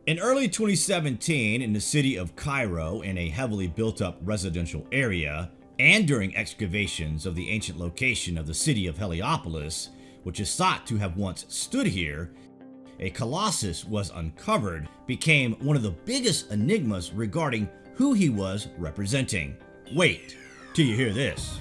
In early 2017, in the city of Cairo, in a heavily built up residential area, and during excavations of the ancient location of the city of Heliopolis, which is thought to have once stood here, a colossus was uncovered, became one of the biggest enigmas regarding who he was representing. Wait till you hear this.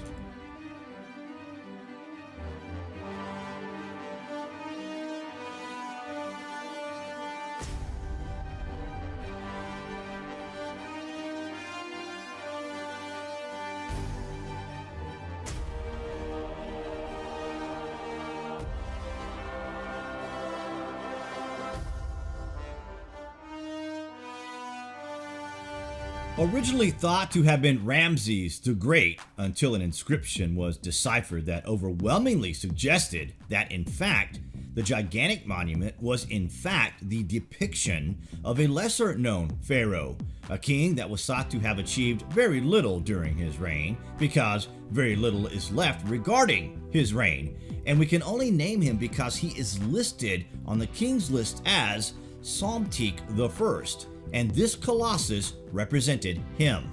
Originally thought to have been Ramses the Great until an inscription was deciphered that overwhelmingly suggested that in fact the gigantic monument was in fact the depiction of a lesser known pharaoh, a king that was thought to have achieved very little during his reign because very little is left regarding his reign, and we can only name him because he is listed on the king's list as Psamtik I, and this colossus represented him.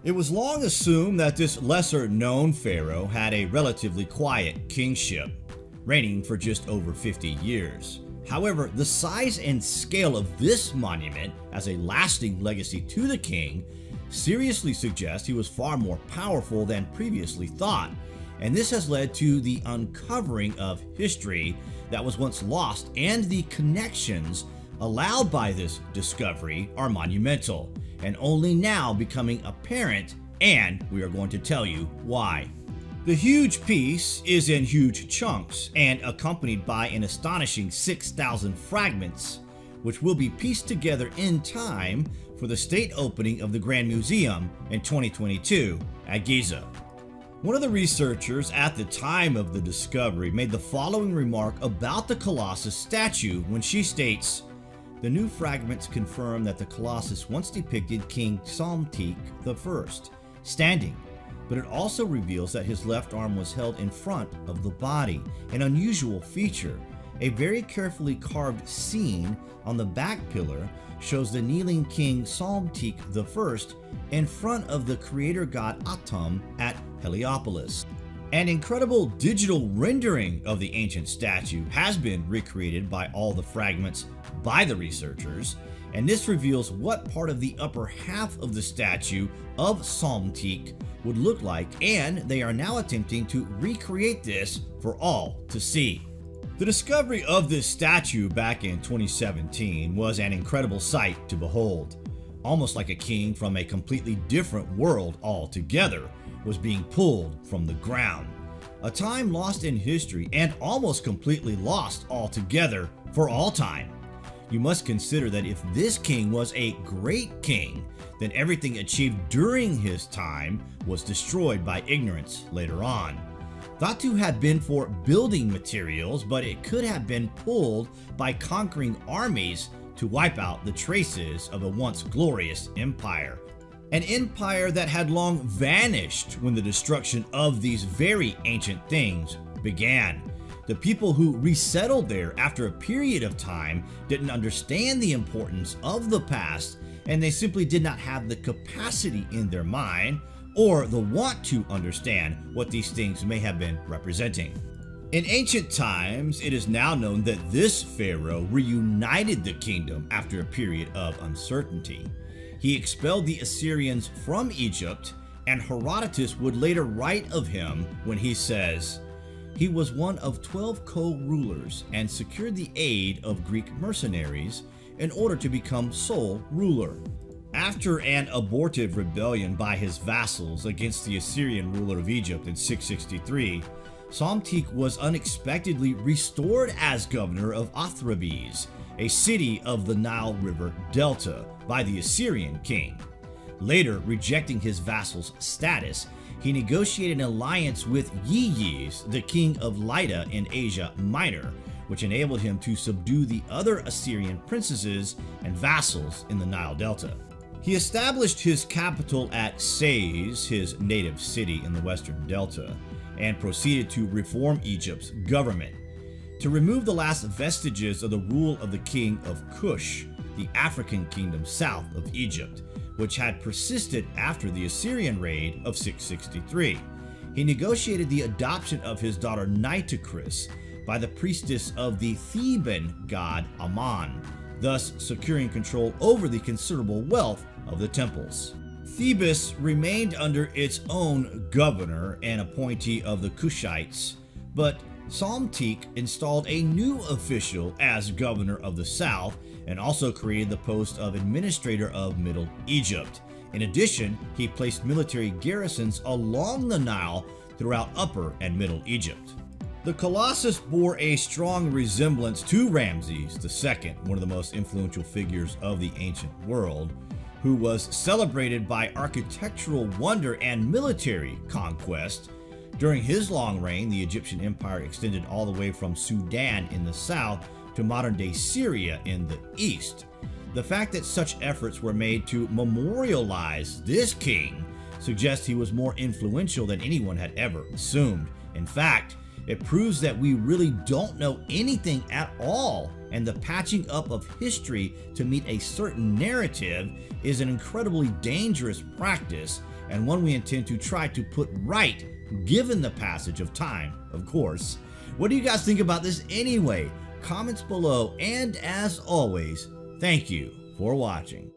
It was long assumed that this lesser known pharaoh had a relatively quiet kingship, reigning for just over 50 years. However, the size and scale of this monument as a lasting legacy to the king seriously suggests he was far more powerful than previously thought, and this has led to the uncovering of history that was once lost, and the connections allowed by this discovery are monumental and only now becoming apparent, and we are going to tell you why. The huge piece is in huge chunks and accompanied by an astonishing 6,000 fragments, which will be pieced together in time for the state opening of the Grand Museum in 2022 at Giza. One of the researchers at the time of the discovery made the following remark about the Colossus statue when she states, "The new fragments confirm that the Colossus once depicted King Psamtik I, standing, but it also reveals that his left arm was held in front of the body, an unusual feature. A very carefully carved scene on the back pillar shows the kneeling King Psamtik I in front of the creator god Atum at Heliopolis. An incredible digital rendering of the ancient statue has been recreated by all the fragments by the researchers, and this reveals what part of the upper half of the statue of Psamtik would look like, and they are now attempting to recreate this for all to see." The discovery of this statue back in 2017 was an incredible sight to behold. Almost like a king from a completely different world altogether was being pulled from the ground. A time lost in history and almost completely lost altogether for all time. You must consider that if this king was a great king, then everything achieved during his time was destroyed by ignorance later on. Thought to have been for building materials, but it could have been pulled by conquering armies to wipe out the traces of a once glorious empire. An empire that had long vanished when the destruction of these very ancient things began. The people who resettled there after a period of time didn't understand the importance of the past, and they simply did not have the capacity in their mind or the want to understand what these things may have been representing. In ancient times, it is now known that this pharaoh reunited the kingdom after a period of uncertainty. He expelled the Assyrians from Egypt, and Herodotus would later write of him when he says, "He was one of 12 co-rulers and secured the aid of Greek mercenaries in order to become sole ruler." After an abortive rebellion by his vassals against the Assyrian ruler of Egypt in 663, Psamtik was unexpectedly restored as governor of Othrabes, a city of the Nile River Delta, by the Assyrian king. Later, rejecting his vassal's status, he negotiated an alliance with Yeyes, the king of Lydda in Asia Minor, which enabled him to subdue the other Assyrian princesses and vassals in the Nile Delta. He established his capital at Sais, his native city in the western delta, and proceeded to reform Egypt's government. To remove the last vestiges of the rule of the king of Kush, the African kingdom south of Egypt, which had persisted after the Assyrian raid of 663. He negotiated the adoption of his daughter Nitocris by the priestess of the Theban god Ammon, thus securing control over the considerable wealth of the temples. Thebes remained under its own governor and appointee of the Kushites, but Psamtik installed a new official as governor of the south and also created the post of administrator of Middle Egypt. In addition, he placed military garrisons along the Nile throughout Upper and Middle Egypt. The Colossus bore a strong resemblance to Ramses II, one of the most influential figures of the ancient world, who was celebrated by architectural wonder and military conquest. During his long reign, the Egyptian empire extended all the way from Sudan in the south to modern-day Syria in the east. The fact that such efforts were made to memorialize this king suggests he was more influential than anyone had ever assumed. In fact, it proves that we really don't know anything at all, and the patching up of history to meet a certain narrative is an incredibly dangerous practice, and one we intend to try to put right given the passage of time, of course. What do you guys think about this anyway? Comments below, and as always, thank you for watching.